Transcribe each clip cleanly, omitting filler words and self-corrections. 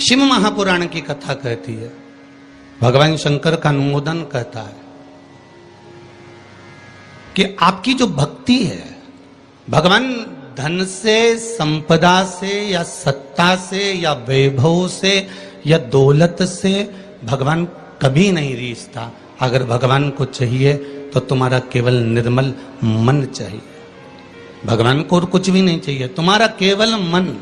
शिव महापुराण की कथा कहती है, भगवान शंकर का अनुमोदन कहता है कि आपकी जो भक्ति है, भगवान धन से, संपदा से या सत्ता से या वैभव से या दौलत से भगवान कभी नहीं रीझता। अगर भगवान को चाहिए तो तुम्हारा केवल निर्मल मन चाहिए। भगवान को और कुछ भी नहीं चाहिए, तुम्हारा केवल मन।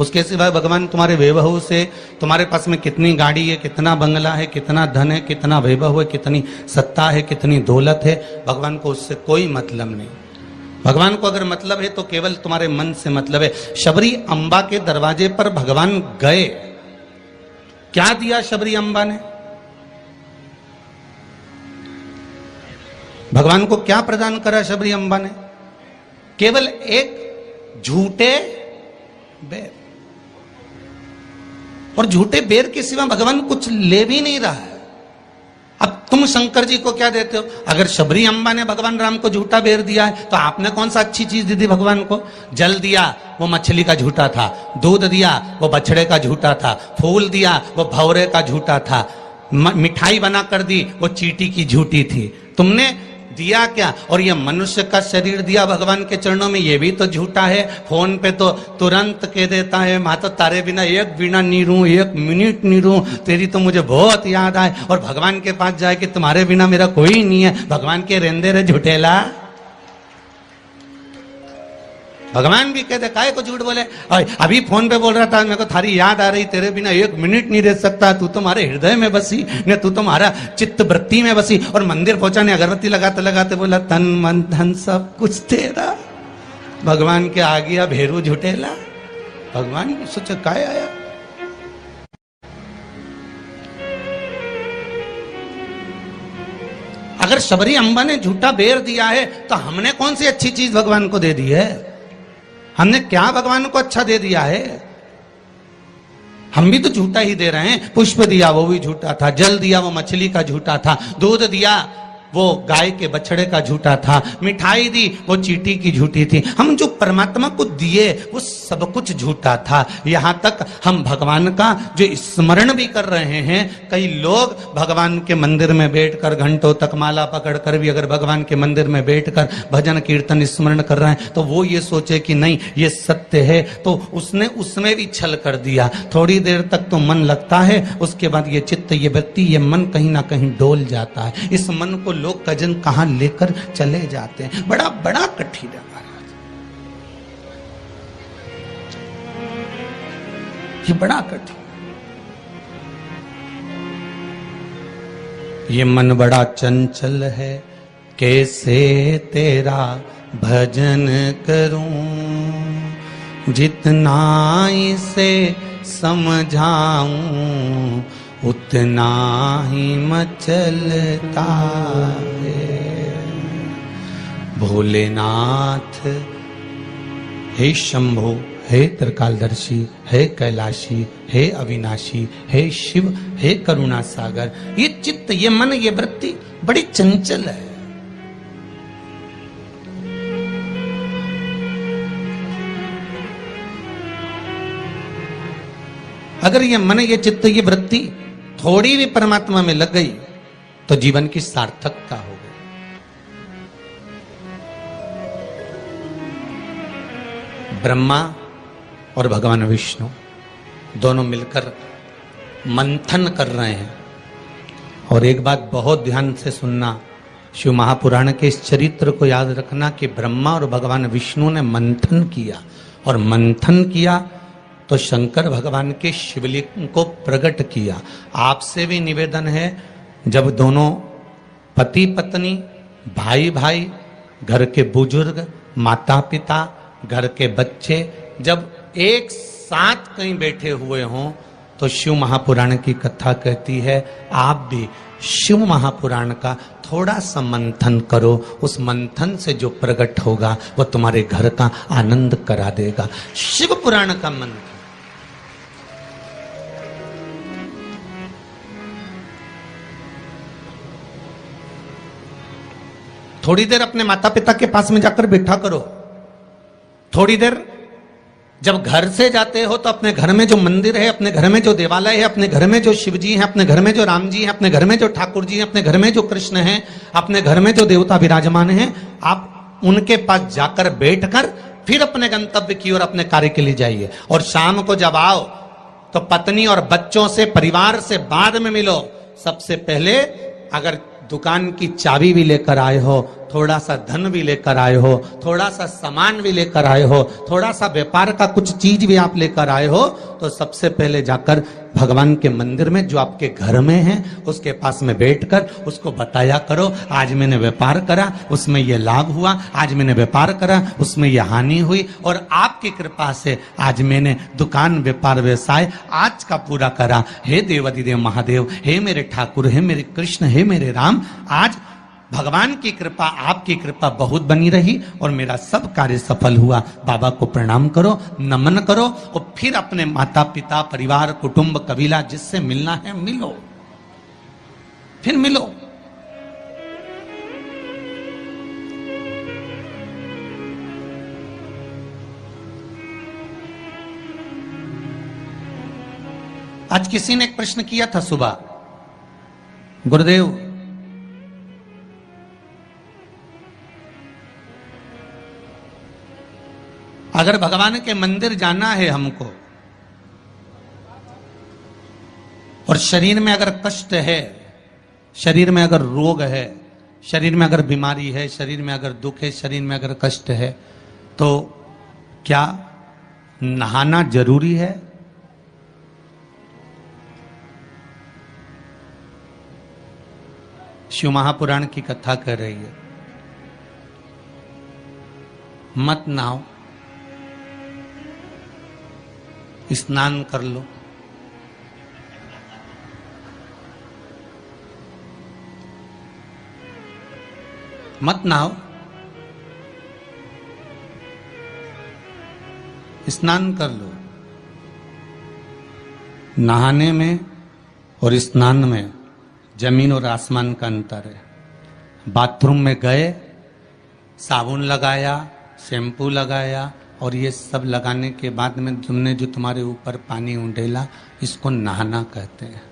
उसके सिवाय भगवान तुम्हारे वैभव से, तुम्हारे पास में कितनी गाड़ी है, कितना बंगला है, कितना धन है, कितना वैभव है, कितनी सत्ता है, कितनी दौलत है, भगवान को उससे कोई मतलब नहीं। भगवान को अगर मतलब है तो केवल तुम्हारे मन से मतलब है। शबरी अम्बा के दरवाजे पर भगवान गए, क्या दिया शबरी अम्बा ने? भगवान को क्या प्रदान करा शबरी अम्बा ने? केवल एक झूठे बेर। और झूठे बेर के सिवा भगवान कुछ ले भी नहीं रहा है। अब तुम शंकर जी को क्या देते हो? अगर शबरी अम्बा ने भगवान राम को झूठा बेर दिया है तो आपने कौन सा अच्छी चीज दी थी भगवान को? जल दिया, वो मछली का झूठा था। दूध दिया, वो बछड़े का झूठा था। फूल दिया, वो भौरे का झूठा था। मिठाई बना कर दी, वो चींटी की झूठी थी। तुमने दिया क्या? और ये मनुष्य का शरीर दिया भगवान के चरणों में, ये भी तो झूठा है। फोन पे तो तुरंत कह देता है, माता तारे बिना एक बिना नहीं रहूं, एक मिनट नहीं रहूं, तेरी तो मुझे बहुत याद आए। और भगवान के पास जाए कि तुम्हारे बिना मेरा कोई नहीं है। भगवान के रेंदे रे झूठेला। भगवान भी कहते काहे को झूठ बोले? अभी फोन पे बोल रहा था, मेरे को थारी याद आ रही, तेरे बिना एक मिनट नहीं रह सकता, तू तुम्हारे हृदय में बसी ने, तू तुम्हारा चित्त वृत्ति में बसी। और मंदिर पहुंचा ने अगरबत्ती लगाते लगाते बोला, तन मन धन सब कुछ तेरा। भगवान के आ गया भेरू झूठेला। भगवान सोचा काय आया। अगर शबरी अम्बा ने झूठा बेर दिया है तो हमने कौन सी अच्छी चीज भगवान को दे दी है? हमने क्या भगवान को अच्छा दे दिया है? हम भी तो झूठा ही दे रहे हैं। पुष्प दिया, वो भी झूठा था। जल दिया, वो मछली का झूठा था। दूध दिया, वो गाय के बछड़े का झूठा था। मिठाई दी, वो चींटी की झूठी थी। हम जो परमात्मा को दिए वो सब कुछ झूठा था। यहां तक हम भगवान का जो स्मरण भी कर रहे हैं, कई लोग भगवान के मंदिर में बैठकर घंटों तक माला पकड़कर भी अगर भगवान के मंदिर में बैठकर भजन कीर्तन स्मरण कर रहे हैं तो वो ये सोचे कि नहीं ये सत्य है, तो उसने उसमें भी छल कर दिया। थोड़ी देर तक तो मन लगता है, उसके बाद ये चित्त, ये वृत्ति, ये मन कहीं ना कहीं डोल जाता है। इस मन को लोग कजन कहां लेकर चले जाते हैं। बड़ा बड़ा कठिन है महाराज, ये बड़ा कठिन। ये मन बड़ा चंचल है, कैसे तेरा भजन करूं, जितना इसे समझाऊं उतना ही मचलता है। भोलेनाथ हे शंभो, हे त्रिकालदर्शी, हे कैलाशी, हे अविनाशी, हे शिव, हे करुणा सागर। ये चित्त, ये मन, ये वृत्ति बड़ी चंचल है। अगर ये मन, ये चित्त, ये वृत्ति थोड़ी भी परमात्मा में लग गई तो जीवन की सार्थकता हो गई। ब्रह्मा और भगवान विष्णु दोनों मिलकर मंथन कर रहे हैं। और एक बात बहुत ध्यान से सुनना, शिव महापुराण के इस चरित्र को याद रखना कि ब्रह्मा और भगवान विष्णु ने मंथन किया, और मंथन किया तो शंकर भगवान के शिवलिंग को प्रकट किया। आपसे भी निवेदन है, जब दोनों पति पत्नी, भाई भाई, घर के बुजुर्ग, माता पिता, घर के बच्चे जब एक साथ कहीं बैठे हुए हों तो शिव महापुराण की कथा कहती है आप भी शिव महापुराण का थोड़ा सा मंथन करो। उस मंथन से जो प्रकट होगा वो तुम्हारे घर का आनंद करा देगा। शिव पुराण का मंथन। थोड़ी देर अपने माता पिता के पास में जाकर बैठा करो, थोड़ी देर जब घर से जाते हो तो अपने घर में जो मंदिर है, अपने घर में जो देवालय है, अपने घर में जो शिव जी हैं, अपने घर में जो राम जी हैं, अपने घर में जो ठाकुर जी हैं, अपने घर में जो कृष्ण हैं, अपने घर में जो देवता विराजमान हैं, आप उनके पास जाकर बैठकर फिर अपने गंतव्य की ओर अपने कार्य के लिए जाइए। और शाम को जब आओ तो पत्नी और बच्चों से, परिवार से बाद में मिलो। सबसे पहले अगर दुकान की चाबी भी लेकर आए हो, थोड़ा सा धन भी लेकर आए हो, थोड़ा सा सामान भी लेकर आए हो, थोड़ा सा व्यापार का कुछ चीज भी आप लेकर आए हो, तो सबसे पहले जाकर भगवान के मंदिर में जो आपके घर में है उसके पास में बैठकर उसको बताया करो, आज मैंने व्यापार करा उसमें यह लाभ हुआ, आज मैंने व्यापार करा उसमें यह हानि हुई, और आपकी कृपा से आज मैंने दुकान व्यापार व्यवसाय आज का पूरा करा। हे देवाधिदेव महादेव, हे मेरे ठाकुर, हे मेरे कृष्ण, हे मेरे राम, आज भगवान की कृपा, आपकी कृपा बहुत बनी रही और मेरा सब कार्य सफल हुआ। बाबा को प्रणाम करो, नमन करो और फिर अपने माता पिता, परिवार, कुटुंब, कबीला जिससे मिलना है मिलो, फिर मिलो। आज किसी ने एक प्रश्न किया था सुबह, गुरुदेव अगर भगवान के मंदिर जाना है हमको और शरीर में अगर कष्ट है, शरीर में अगर रोग है, शरीर में अगर बीमारी है, शरीर में अगर दुख है, शरीर में अगर कष्ट है, तो क्या नहाना जरूरी है? शिव महापुराण की कथा कर रही है, मत नहाओ, स्नान कर लो। मत नहाओ, स्नान कर लो। नहाने में और स्नान में जमीन और आसमान का अंतर है। बाथरूम में गए, साबुन लगाया, शैम्पू लगाया और ये सब लगाने के बाद में तुमने जो तुम्हारे ऊपर पानी उंडेला, इसको नहाना कहते हैं।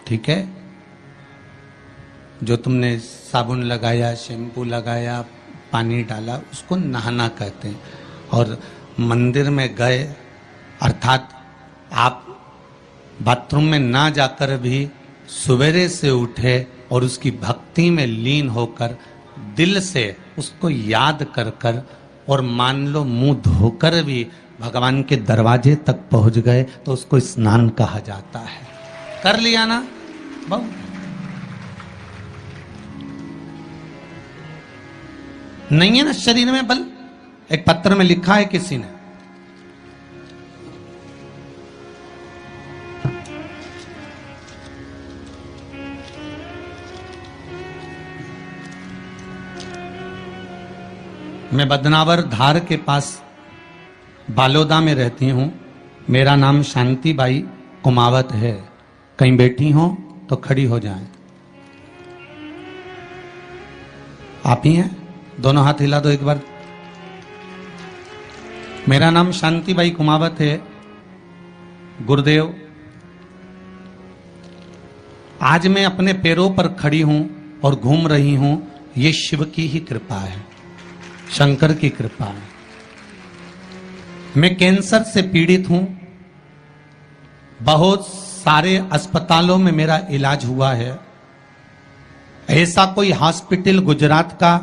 ठीक है? जो तुमने साबुन लगाया, शैम्पू लगाया, पानी डाला, उसको नहाना कहते हैं। और मंदिर में गए अर्थात आप बाथरूम में ना जाकर भी सवेरे से उठे और उसकी भक्ति में लीन होकर दिल से उसको याद कर कर और मान लो मुंह धोकर भी भगवान के दरवाजे तक पहुंच गए तो उसको स्नान कहा जाता है। कर लिया ना बहुत। नहीं है ना शरीर में बल? एक पत्र में लिखा है किसी ने, मैं बदनावर धार के पास बालोदा में रहती हूं, मेरा नाम शांतिबाई कुमावत है, कहीं बैठी हो तो खड़ी हो जाएं। आप ही हैं? दोनों हाथ हिला दो एक बार। मेरा नाम शांतिबाई कुमावत है। गुरुदेव, आज मैं अपने पैरों पर खड़ी हूं और घूम रही हूं, ये शिव की ही कृपा है, शंकर की कृपा है। मैं कैंसर से पीड़ित हूं, बहुत सारे अस्पतालों में मेरा इलाज हुआ है। ऐसा कोई हॉस्पिटल गुजरात का,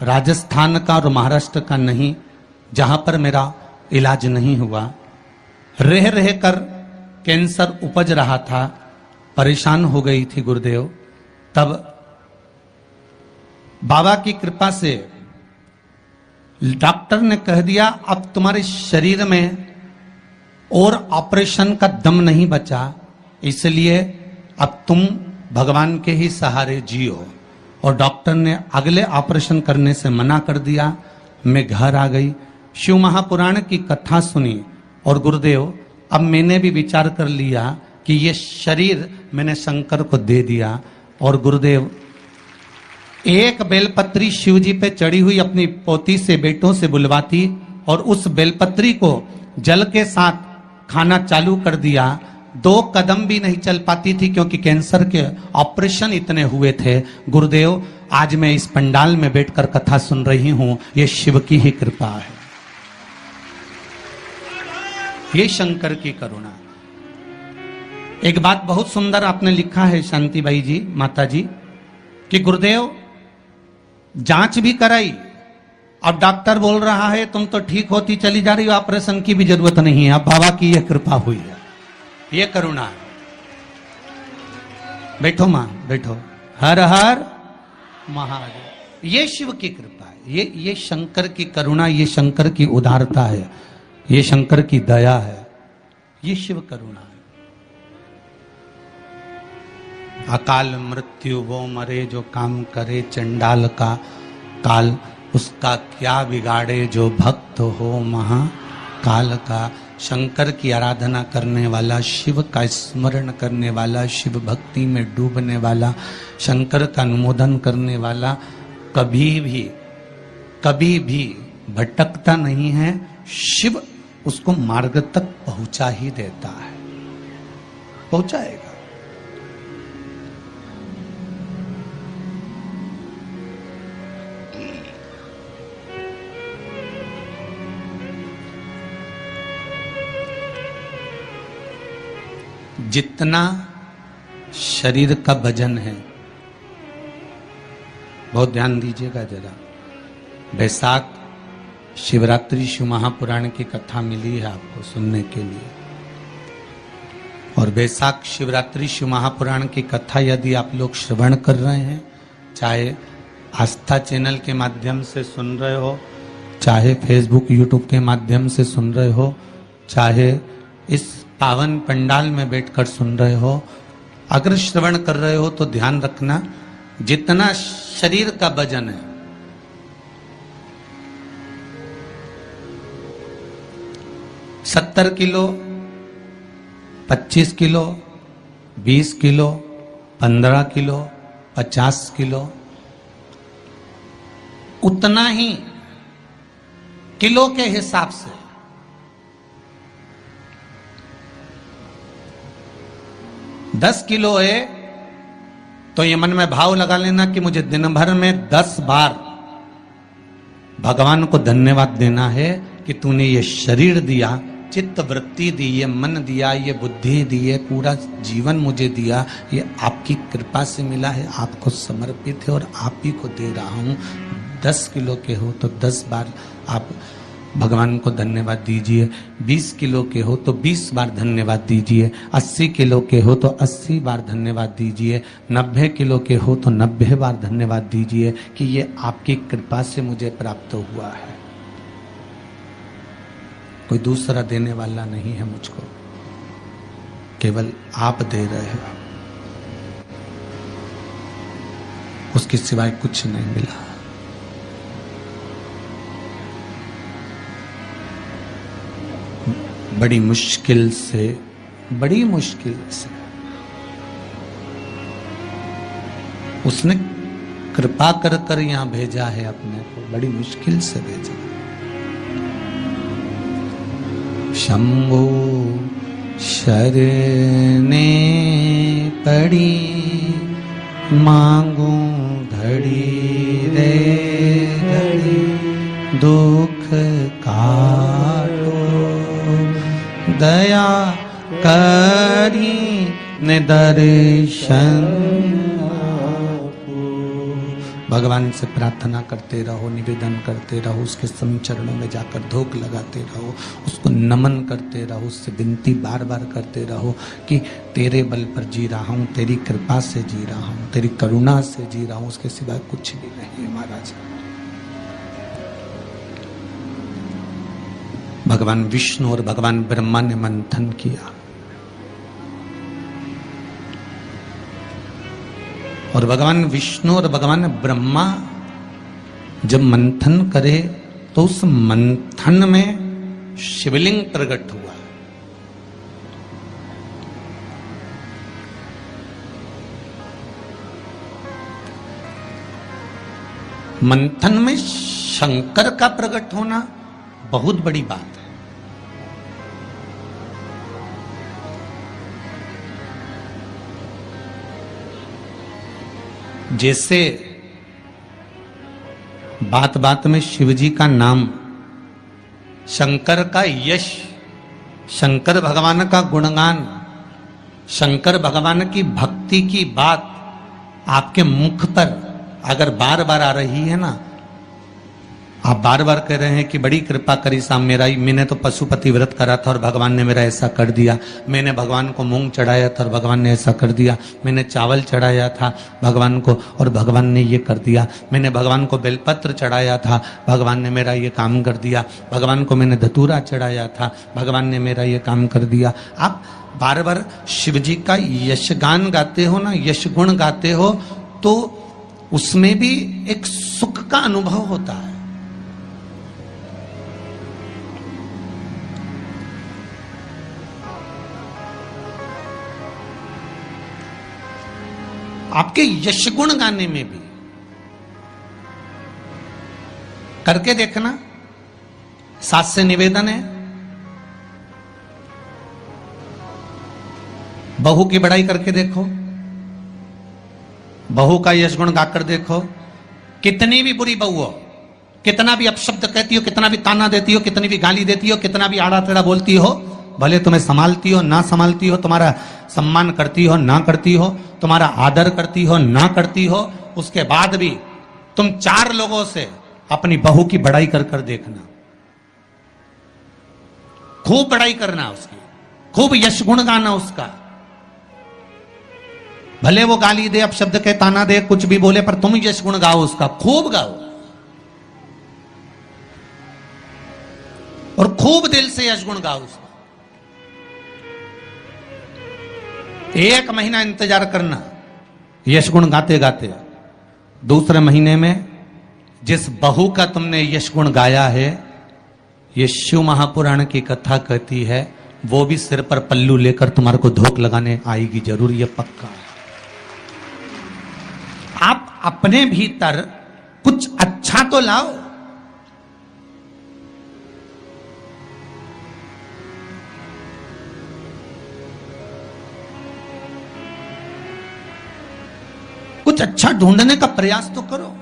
राजस्थान का और महाराष्ट्र का नहीं जहां पर मेरा इलाज नहीं हुआ। रह रह कर कैंसर उपज रहा था, परेशान हो गई थी गुरुदेव। तब बाबा की कृपा से डॉक्टर ने कह दिया अब तुम्हारे शरीर में और ऑपरेशन का दम नहीं बचा, इसलिए अब तुम भगवान के ही सहारे जियो। और डॉक्टर ने अगले ऑपरेशन करने से मना कर दिया। मैं घर आ गई, शिव महापुराण की कथा सुनी और गुरुदेव अब मैंने भी विचार कर लिया कि ये शरीर मैंने शंकर को दे दिया। और गुरुदेव एक बेलपत्री शिव जी पे चढ़ी हुई अपनी पोती से, बेटों से बुलवाती और उस बेलपत्री को जल के साथ खाना चालू कर दिया, 2 कदम भी नहीं चल पाती थी क्योंकि कैंसर के ऑपरेशन इतने हुए थे। गुरुदेव, आज मैं इस पंडाल में बैठकर कथा सुन रही हूं, ये शिव की ही कृपा है, ये शंकर की करुणा। एक बात बहुत सुंदर आपने लिखा है शांतिबाई जी, माता जी, कि गुरुदेव जांच भी कराई, अब डॉक्टर बोल रहा है तुम तो ठीक होती चली जा रही हो, ऑपरेशन की भी जरूरत नहीं है, अब बाबा की यह कृपा हुई है, ये करुणा है। बैठो मां, बैठो। हर हर महादेव। ये शिव की कृपा है, ये शंकर की करुणा, ये शंकर की उदारता है, ये शंकर की दया है, ये शिव करुणा है। अकाल मृत्यु वो मरे जो काम करे, चंडाल का काल उसका क्या बिगाड़े, जो भक्त हो महाकाल का। शंकर की आराधना करने वाला, शिव का स्मरण करने वाला, शिव भक्ति में डूबने वाला, शंकर का अनुमोदन करने वाला कभी भी भटकता नहीं है। शिव उसको मार्ग तक पहुंचा ही देता है, पहुंचाएगा। जितना शरीर का वजन है, बहुत ध्यान दीजिएगा जरा। बैसाख शिवरात्रि शिव महापुराण की कथा मिली है आपको सुनने के लिए, और बैसाख शिवरात्रि शिव महापुराण की कथा यदि आप लोग श्रवण कर रहे हैं, चाहे आस्था चैनल के माध्यम से सुन रहे हो, चाहे फेसबुक यूट्यूब के माध्यम से सुन रहे हो, चाहे इस पावन पंडाल में बैठकर सुन रहे हो, अगर श्रवण कर रहे हो तो ध्यान रखना, जितना शरीर का वजन है, $70 kilo, 25 kilo, 20 kilo, 15 kilo, 50 kilo, उतना ही किलो के हिसाब से 10 किलो है तो ये मन में भाव लगा लेना कि मुझे दिन भर में 10 बार भगवान को धन्यवाद देना है कि तूने ये शरीर दिया, चित्त वृत्ति दी, ये मन दिया, ये बुद्धि दी, ये पूरा जीवन मुझे दिया, ये आपकी कृपा से मिला है, आपको समर्पित है और आप ही को दे रहा हूं। 10 किलो के हो तो 10 बार आप भगवान को धन्यवाद दीजिए, 20 किलो के हो तो 20 बार धन्यवाद दीजिए, 80 किलो के हो तो 80 बार धन्यवाद दीजिए, 90 किलो के हो तो 90 बार धन्यवाद दीजिए कि ये आपकी कृपा से मुझे प्राप्त हुआ है, कोई दूसरा देने वाला नहीं है मुझको, केवल आप दे रहे हो, उसके सिवाय कुछ नहीं मिला। बड़ी मुश्किल से उसने कृपा कर कर यहां भेजा है अपने को, बड़ी मुश्किल से भेजा। शंभो शरणे पड़ी, मांगू धड़ी रे धड़ी, दुख काटो दया करी ने दर्शन। भगवान से प्रार्थना करते रहो, निवेदन करते रहो, उसके चरणों में जाकर धूप लगाते रहो, उसको नमन करते रहो, उससे विनती बार बार करते रहो कि तेरे बल पर जी रहा हूँ, तेरी कृपा से जी रहा हूँ, तेरी करुणा से जी रहा हूँ, उसके सिवाय कुछ भी नहीं है महाराज। भगवान विष्णु और भगवान ब्रह्मा ने मंथन किया और भगवान विष्णु और भगवान ब्रह्मा जब मंथन करे तो उस मंथन में शिवलिंग प्रकट हुआ। मंथन में शंकर का प्रकट होना बहुत बड़ी बात है। जैसे बात बात में शिवजी का नाम, शंकर का यश, शंकर भगवान का गुणगान, शंकर भगवान की भक्ति की बात आपके मुख पर अगर बार बार आ रही है ना, आप बार बार कह रहे हैं कि बड़ी कृपा करी साहब मेरा, मैंने तो पशुपति व्रत करा था और भगवान ने मेरा ऐसा कर दिया, मैंने भगवान को मूंग चढ़ाया था और भगवान ने ऐसा कर दिया, मैंने चावल चढ़ाया था भगवान को और भगवान ने ये कर दिया, मैंने भगवान को बेलपत्र चढ़ाया था भगवान ने मेरा ये काम कर दिया, भगवान को मैंने धतूरा चढ़ाया था भगवान ने मेरा ये काम कर दिया। आप बार बार शिव जी का यशगान गाते हो ना, यश गुण गाते हो, तो उसमें भी एक सुख का अनुभव होता है। आपके यश गुण गाने में भी करके देखना। सास से निवेदन है, बहू की बड़ाई करके देखो, बहू का यश गुण गाकर देखो। कितनी भी बुरी बहू हो, कितना भी अपशब्द कहती हो, कितना भी ताना देती हो, कितनी भी गाली देती हो, कितना भी आड़ा टेढ़ा बोलती हो, भले तुम्हें संभालती हो ना संभालती हो, तुम्हारा सम्मान करती हो ना करती हो, तुम्हारा आदर करती हो ना करती हो, उसके बाद भी तुम 4 लोगों से अपनी बहू की बड़ाई कर कर देखना, खूब बड़ाई करना उसकी, खूब यश गुण गाना उसका। भले वो गाली दे, अपशब्द के ताना दे, कुछ भी बोले, पर तुम यश गुण गाओ उसका, खूब गाओ और खूब दिल से यश गुण गाओ उसका। 1 महीना इंतजार करना यश गुण गाते गाते। दूसरे महीने में जिस बहू का तुमने यश गुण गाया है, ये शिव महापुराण की कथा कहती है, वो भी सिर पर पल्लू लेकर तुम्हारे को धोख लगाने आएगी जरूर, ये पक्का। आप अपने भीतर कुछ अच्छा तो लाओ। कुछ अच्छा ढूंढने का प्रयास तो करो।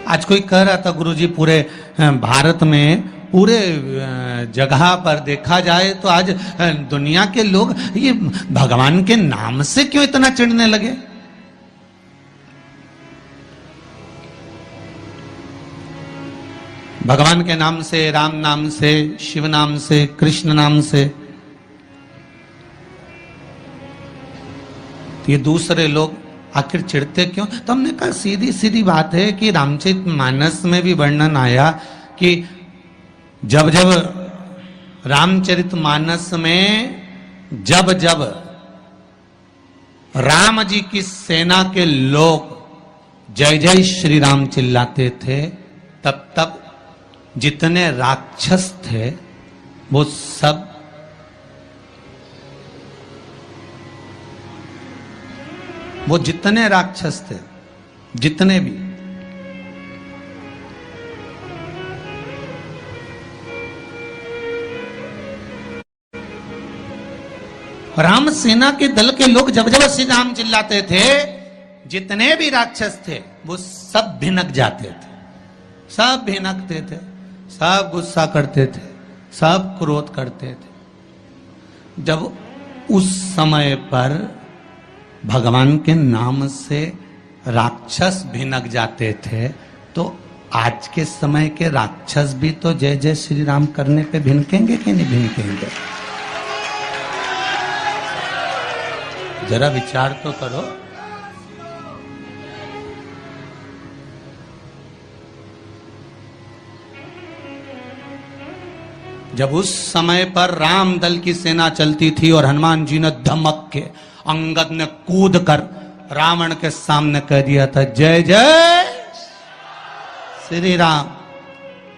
आज कोई कह रहा था गुरुजी, पूरे भारत में पूरे जगह पर देखा जाए तो आज दुनिया के लोग ये भगवान के नाम से क्यों इतना चिढ़ने लगे। भगवान के नाम से, राम नाम से, शिव नाम से, कृष्ण नाम से, ये दूसरे लोग आखिर चिढ़ते क्यों? तो हमने कहा सीधी सीधी बात है कि रामचरितमानस में भी वर्णन आया कि जब जब रामचरितमानस में जब जब राम जी की सेना के लोग जय जय श्री राम चिल्लाते थे, तब तब जितने राक्षस थे वो सब जितने राक्षस थे, जितने भी, राम सेना के दल के लोग जब जब श्री राम चिल्लाते थे, जितने भी राक्षस थे वो सब भिनक जाते थे, सब भिनकते थे, सब गुस्सा करते थे, सब क्रोध करते थे। जब उस समय पर भगवान के नाम से राक्षस भिनक जाते थे, तो आज के समय के राक्षस भी तो जय जय श्री राम करने पे भिनकेंगे कि नहीं भिनकेंगे? जरा विचार तो करो। जब उस समय पर राम दल की सेना चलती थी और हनुमान जी ने धमक के, अंगद ने कूद कर रावण के सामने कह दिया था जय जय श्री राम,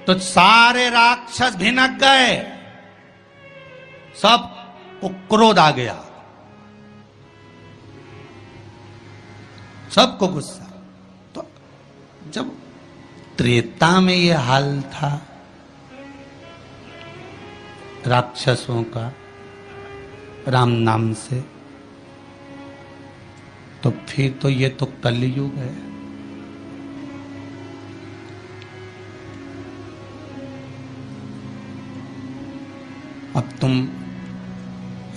तो सारे राक्षस भिनक गए, सब को क्रोध आ गया, सबको गुस्सा। तो जब त्रेता में ये हाल था राक्षसों का राम नाम से, तो फिर तो ये तो कलयुग है। अब तुम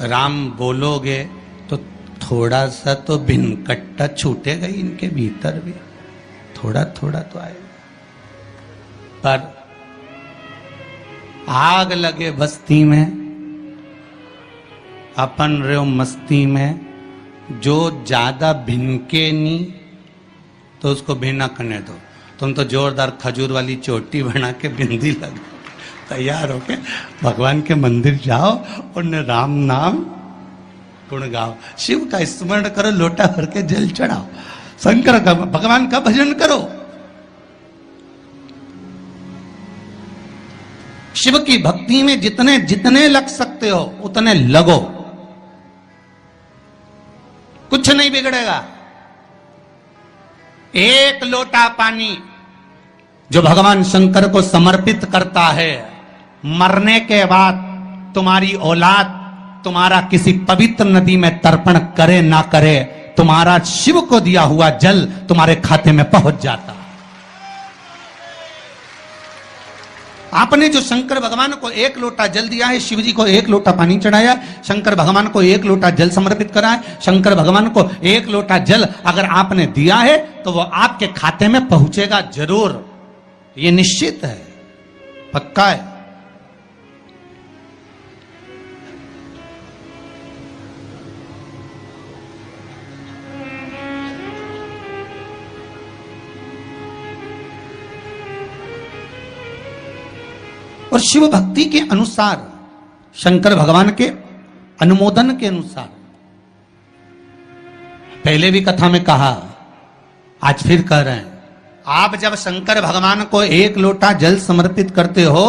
राम बोलोगे तो थोड़ा सा तो भिनकट्टा छूटेगा ही इनके भीतर भी, थोड़ा थोड़ा तो आएगा। पर आग लगे बस्ती में, अपन रहो मस्ती में, जो ज्यादा भिनके नहीं तो उसको भिना करने दो। तुम तो जोरदार खजूर वाली चोटी बना के बिंदी लगा तैयार होके भगवान के मंदिर जाओ और राम नाम गुण गाओ, शिव का स्मरण करो, लोटा भर के जल चढ़ाओ, शंकर का भगवान का भजन करो। शिव की भक्ति में जितने जितने लग सकते हो उतने लगो, कुछ नहीं बिगड़ेगा। एक लोटा पानी जो भगवान शंकर को समर्पित करता है, मरने के बाद तुम्हारी औलाद तुम्हारा किसी पवित्र नदी में तर्पण करे ना करे, तुम्हारा शिव को दिया हुआ जल तुम्हारे खाते में पहुंच जाता। आपने जो शंकर भगवान को एक लोटा जल दिया है, शिव जी को एक लोटा पानी चढ़ाया, शंकर भगवान को एक लोटा जल समर्पित करा है, शंकर भगवान को एक लोटा जल अगर आपने दिया है तो वो आपके खाते में पहुंचेगा जरूर, ये निश्चित है, पक्का है। और शिव भक्ति के अनुसार, शंकर भगवान के अनुमोदन के अनुसार, पहले भी कथा में कहा, आज फिर कह रहे हैं, आप जब शंकर भगवान को एक लोटा जल समर्पित करते हो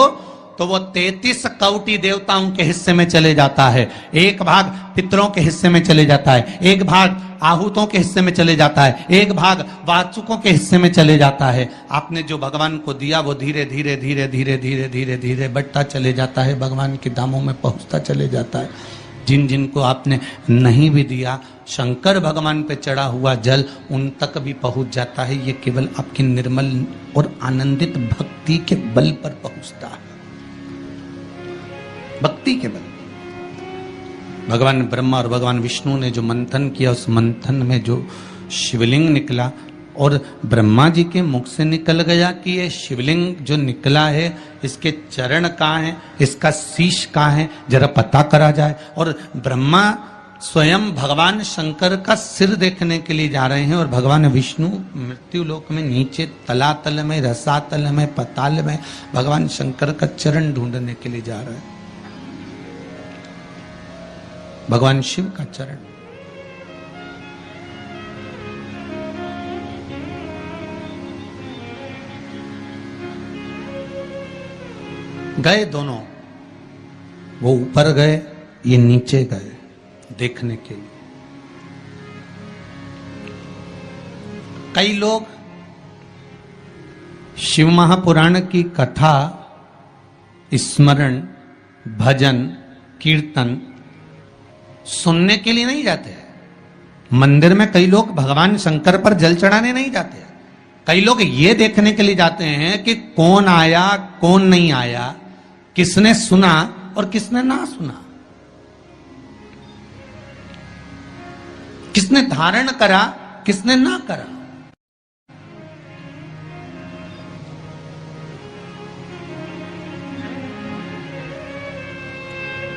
तो वो 33 कौटि देवताओं के हिस्से में चले जाता है, एक भाग पितरों के हिस्से में चले जाता है, एक भाग आहूतों के हिस्से में चले जाता है, एक भाग वाचुकों के हिस्से में चले जाता है। आपने जो भगवान को दिया वो धीरे धीरे धीरे धीरे धीरे धीरे धीरे बढ़ता चले जाता है, भगवान के धामों में पहुंचता चले जाता है। जिन जिन को आपने नहीं भी दिया, शंकर भगवान पे चढ़ा हुआ जल उन तक भी पहुंच जाता है। ये केवल आपकी निर्मल और आनंदित भक्ति के बल पर पहुंचता है, भक्ति के बल। भगवान ब्रह्मा और भगवान विष्णु ने जो मंथन किया, उस मंथन में जो शिवलिंग निकला, और ब्रह्मा जी के मुख से निकल गया कि ये शिवलिंग जो निकला है इसके चरण कहाँ हैं, इसका शीश कहाँ है, जरा पता करा जाए। और ब्रह्मा स्वयं भगवान शंकर का सिर देखने के लिए जा रहे हैं, और भगवान विष्णु मृत्यु लोक में नीचे तलातल में, रसातल में, पताल में भगवान शंकर का चरण ढूंढने के लिए जा रहे हैं, भगवान शिव का चरण। गए दोनों, वो ऊपर गए, ये नीचे गए देखने के लिए। कई लोग शिव महापुराण की कथा, स्मरण, भजन, कीर्तन सुनने के लिए नहीं जाते हैं। मंदिर में कई लोग भगवान शंकर पर जल चढ़ाने नहीं जाते हैं। कई लोग ये देखने के लिए जाते हैं कि कौन आया कौन नहीं आया, किसने सुना और किसने ना सुना, किसने धारण करा किसने ना करा।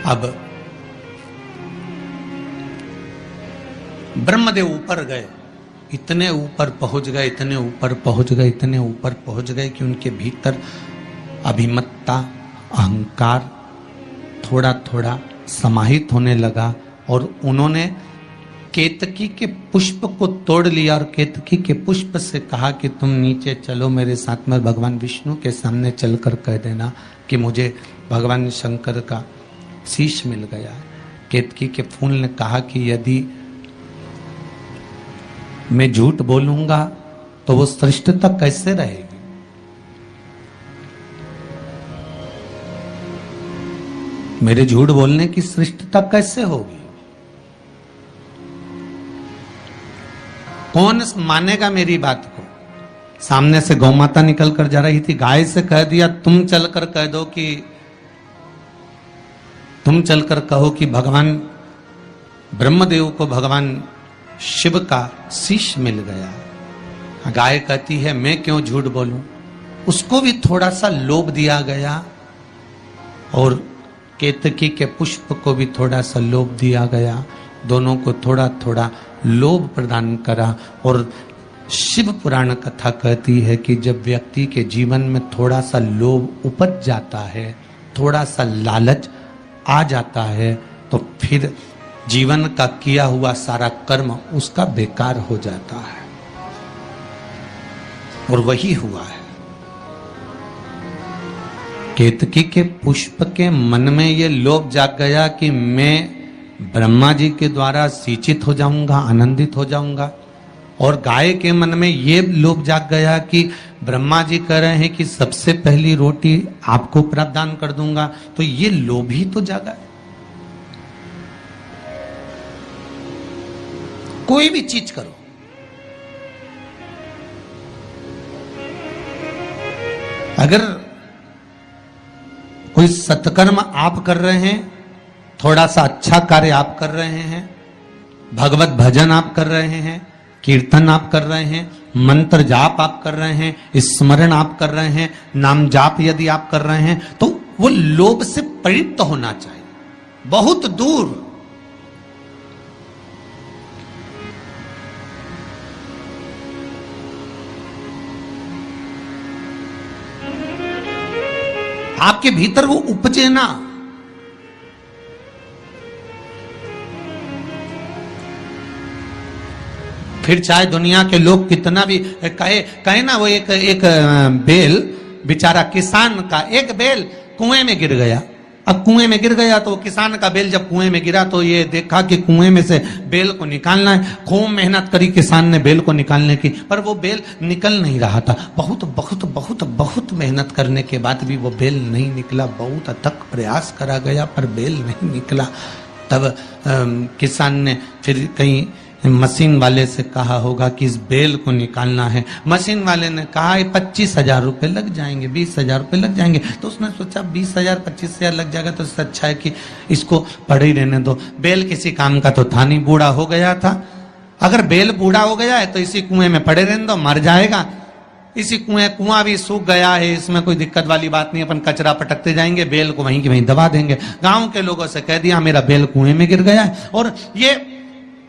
अब ब्रह्मदेव ऊपर गए, इतने ऊपर पहुंच गए, इतने ऊपर पहुंच गए, इतने ऊपर पहुंच गए कि उनके भीतर अभिमत्ता, अहंकार थोड़ा थोड़ा समाहित होने लगा, और उन्होंने केतकी के पुष्प को तोड़ लिया और केतकी के पुष्प से कहा कि तुम नीचे चलो मेरे साथ में, भगवान विष्णु के सामने चलकर कह देना कि मुझे भगवान शंकर का शीश मिल गया है। केतकी के फूल ने कहा कि यदि मैं झूठ बोलूंगा तो वो श्रेष्ठता कैसे रहेगी? मेरे झूठ बोलने की श्रेष्ठता कैसे होगी? कौन मानेगा मेरी बात को? सामने से गौ माता निकल कर जा रही थी, गाय से कह दिया तुम चलकर कह दो कि तुम चलकर कहो कि भगवान ब्रह्मदेव को भगवान शिव का शीश मिल गया। गाय कहती है मैं क्यों झूठ बोलूं? उसको भी थोड़ा सा लोभ दिया गया और केतकी के पुष्प को भी थोड़ा सा लोभ दिया गया। दोनों को थोड़ा थोड़ा लोभ प्रदान करा। और शिव पुराण कथा कहती है कि जब व्यक्ति के जीवन में थोड़ा सा लोभ उपज जाता है, थोड़ा सा लालच आ जाता है, तो फिर जीवन का किया हुआ सारा कर्म उसका बेकार हो जाता है। और वही हुआ है। केतकी के पुष्प के मन में ये लोभ जाग गया कि मैं ब्रह्मा जी के द्वारा सिंचित हो जाऊंगा, आनंदित हो जाऊंगा। और गाय के मन में ये लोभ जाग गया कि ब्रह्मा जी कह रहे हैं कि सबसे पहली रोटी आपको प्रदान कर दूंगा, तो ये लोभ ही तो जागा। कोई भी चीज करो, अगर कोई सत्कर्म आप कर रहे हैं, थोड़ा सा अच्छा कार्य आप कर रहे हैं, भगवत भजन आप कर रहे हैं, कीर्तन आप कर रहे हैं, मंत्र जाप आप कर रहे हैं, स्मरण आप कर रहे हैं, नाम जाप यदि आप कर रहे हैं, तो वो लोभ से पवित्र होना चाहिए, बहुत दूर। आपके भीतर वो उपजे ना। फिर चाहे दुनिया के लोग कितना भी कहे ना, वो एक बेल बेचारा किसान का एक बेल कुएं में गिर गया। अब कुएं में गिर गया तो किसान का बेल जब कुएं में गिरा तो ये देखा कि कुएं में से बेल को निकालना है। खूब मेहनत करी किसान ने बेल को निकालने की, पर वो बेल निकल नहीं रहा था। बहुत बहुत बहुत बहुत मेहनत करने के बाद भी वो बेल नहीं निकला। बहुत अथक प्रयास करा गया पर बेल नहीं निकला। तब किसान ने फिर कहीं मशीन वाले से कहा होगा कि इस बेल को निकालना है। मशीन वाले ने कहा 25,000 रुपये लग जाएंगे, 20,000 रुपये लग जाएंगे। तो उसने सोचा 20,000 25,000 लग जाएगा तो इससे अच्छा है कि इसको पड़े ही रहने दो। बेल किसी काम का तो था नहीं, बूढ़ा हो गया था। अगर बेल बूढ़ा हो गया है तो इसी कुएं में पड़े रहने दो, मर जाएगा। इसी कुआं भी सूख गया है, इसमें कोई दिक्कत वाली बात नहीं, अपन कचरा पटकते जाएंगे, बेल को वहीं की वहीं दबा देंगे। गांव के लोगों से कह दिया मेरा बेल कुएं में गिर गया है और ये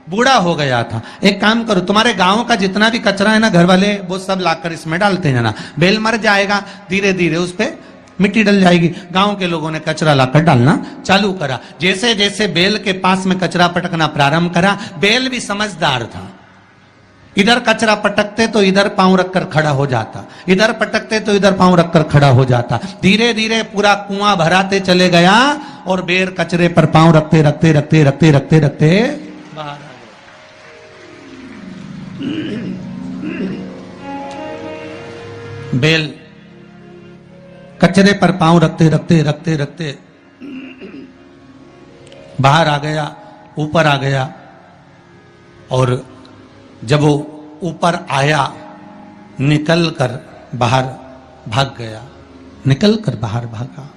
बूढ़ा हो गया था। एक काम करो, तुम्हारे गांव का जितना भी कचरा है ना, घर वाले वो सब लाकर इसमें डालते हैं ना, बेल मर जाएगा, धीरे धीरे उस पे मिट्टी डल जाएगी। गांव के लोगों ने कचरा लाकर डालना चालू करा। जैसे जैसे बेल के पास में कचरा पटकना प्रारंभ करा, बेल भी समझदार था। इधर कचरा पटकते तो इधर पांव रखकर खड़ा हो जाता, इधर पटकते तो इधर पांव रखकर खड़ा हो जाता। धीरे धीरे पूरा कुआं भराते चले गया और बेर कचरे पर पांव रखते रखते रखते रखते रखते रखते बाहर आ गया। बेल कचरे पर पांव रखते रखते रखते रखते बाहर आ गया, ऊपर आ गया। और जब वो ऊपर आया, निकल कर बाहर भाग गया, निकल कर बाहर भागा।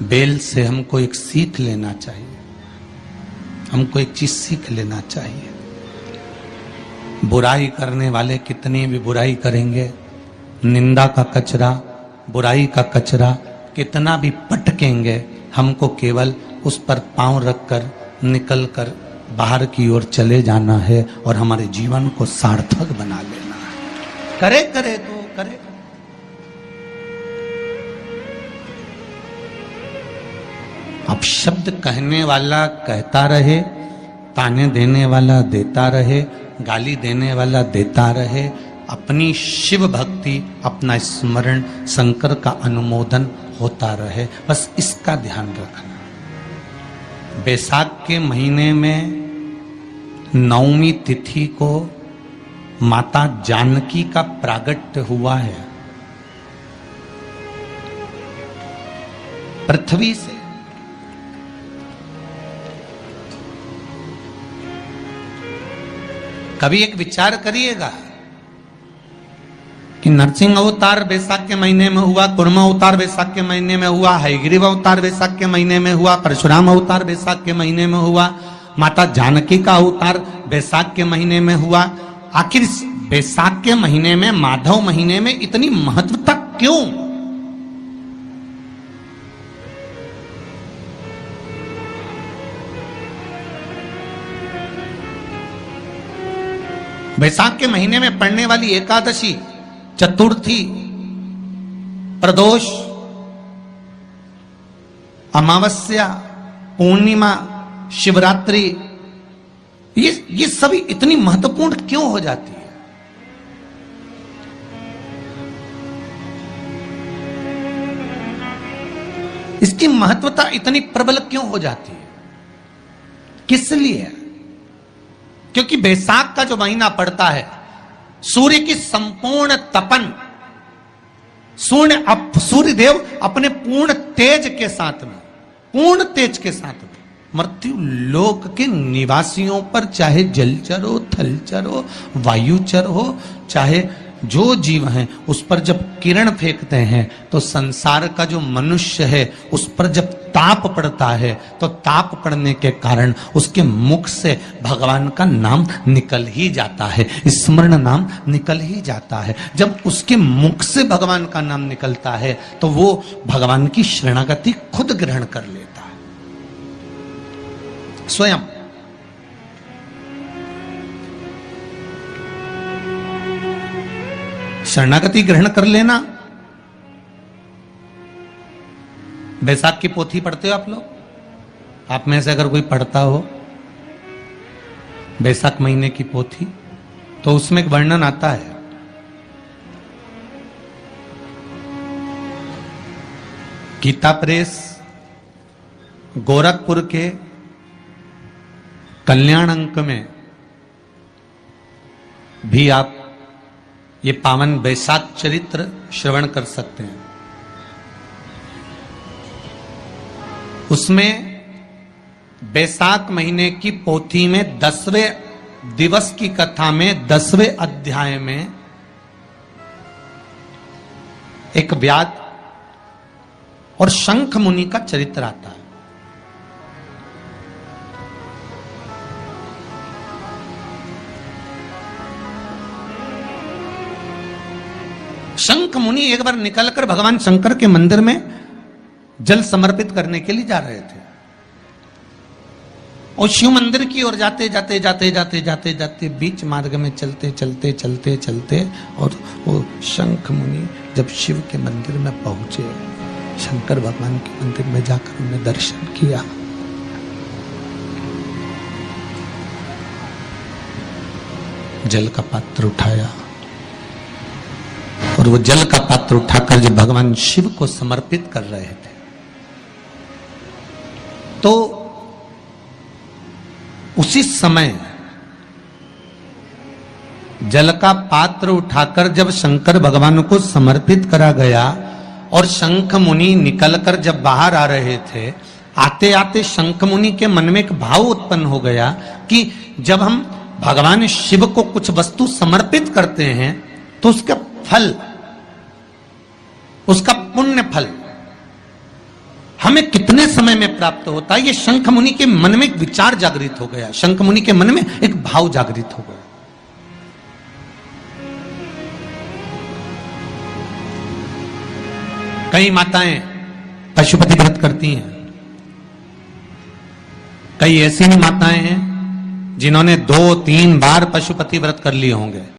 बेल से हमको एक सीख लेना चाहिए, हमको एक चीज सीख लेना चाहिए। बुराई करने वाले कितनी भी बुराई करेंगे, निंदा का कचरा, बुराई का कचरा कितना भी पटकेंगे, हमको केवल उस पर पांव रखकर निकल कर बाहर की ओर चले जाना है और हमारे जीवन को सार्थक बना लेना है। करे करे तो करे। अब शब्द कहने वाला कहता रहे, ताने देने वाला देता रहे, गाली देने वाला देता रहे। अपनी शिव भक्ति, अपना स्मरण, शंकर का अनुमोदन होता रहे, बस इसका ध्यान रखना। बैसाख के महीने में नवमी तिथि को माता जानकी का प्रागट्य हुआ है पृथ्वी से। कभी एक विचार करिएगा कि नरसिंह अवतार बैसाख के महीने में हुआ, कुर्म अवतार बैसाख के महीने में हुआ, हयग्रीव अवतार बैसाख के महीने में हुआ, परशुराम अवतार बैसाख के महीने में हुआ, माता जानकी का अवतार बैसाख के महीने में हुआ। आखिर इस बैसाख के महीने में, माधव महीने में इतनी महत्वता क्यों? बैसाख के महीने में पड़ने वाली एकादशी, चतुर्थी, प्रदोष, अमावस्या, पूर्णिमा, शिवरात्रि, ये सभी इतनी महत्वपूर्ण क्यों हो जाती है? इसकी महत्वता इतनी प्रबल क्यों हो जाती है? किस लिए? क्योंकि बैसाख का जो महीना पड़ता है, सूर्य की संपूर्ण तपन, सूर्य देव अपने पूर्ण तेज के साथ में, पूर्ण तेज के साथ में मृत्यु लोक के निवासियों पर, चाहे जलचर हो, थलचर हो, वायुचर हो, चाहे जो जीव हैं, उस पर जब किरण फेंकते हैं तो संसार का जो मनुष्य है उस पर जब ताप पड़ता है तो ताप पड़ने के कारण उसके मुख से भगवान का नाम निकल ही जाता है, स्मरण नाम निकल ही जाता है। जब उसके मुख से भगवान का नाम निकलता है तो वो भगवान की शरणागति खुद ग्रहण कर लेता है स्वयं। शरणागति ग्रहण कर लेना। बैसाख की पोथी पढ़ते हो आप लोग? आप में से अगर कोई पढ़ता हो बैसाख महीने की पोथी, तो उसमें एक वर्णन आता है गीता प्रेस गोरखपुर के कल्याण अंक में भी आप ये पावन बैसाख चरित्र श्रवण कर सकते हैं। उसमें बैसाख महीने की पोथी में 10वें दिवस की कथा में 10वें अध्याय में एक व्याध और शंख मुनि का चरित्र आता है। शंख मुनि एक बार निकलकर भगवान शंकर के मंदिर में जल समर्पित करने के लिए जा रहे थे और शिव मंदिर की ओर जाते जाते जाते जाते जाते जाते बीच मार्ग में चलते चलते चलते चलते और वो शंख मुनि जब शिव के मंदिर में पहुंचे, शंकर भगवान के मंदिर में जाकर उन्हें दर्शन किया, जल का पात्र उठाया और वो जल का पात्र उठाकर जब भगवान शिव को समर्पित कर रहे थे तो उसी समय जल का पात्र उठाकर जब शंकर भगवान को समर्पित करा गया और शंख मुनि निकलकर जब बाहर आ रहे थे, आते आते शंख मुनि के मन में एक भाव उत्पन्न हो गया कि जब हम भगवान शिव को कुछ वस्तु समर्पित करते हैं तो उसका फल, उसका पुण्य फल हमें कितने समय में प्राप्त होता है। ये शंख मुनि के मन में एक विचार जागृत हो गया, शंख मुनि के मन में एक भाव जागृत हो गया। कई माताएं पशुपति व्रत करती हैं, कई ऐसी भी माताएं हैं जिन्होंने 2-3 बार पशुपति व्रत कर लिए होंगे।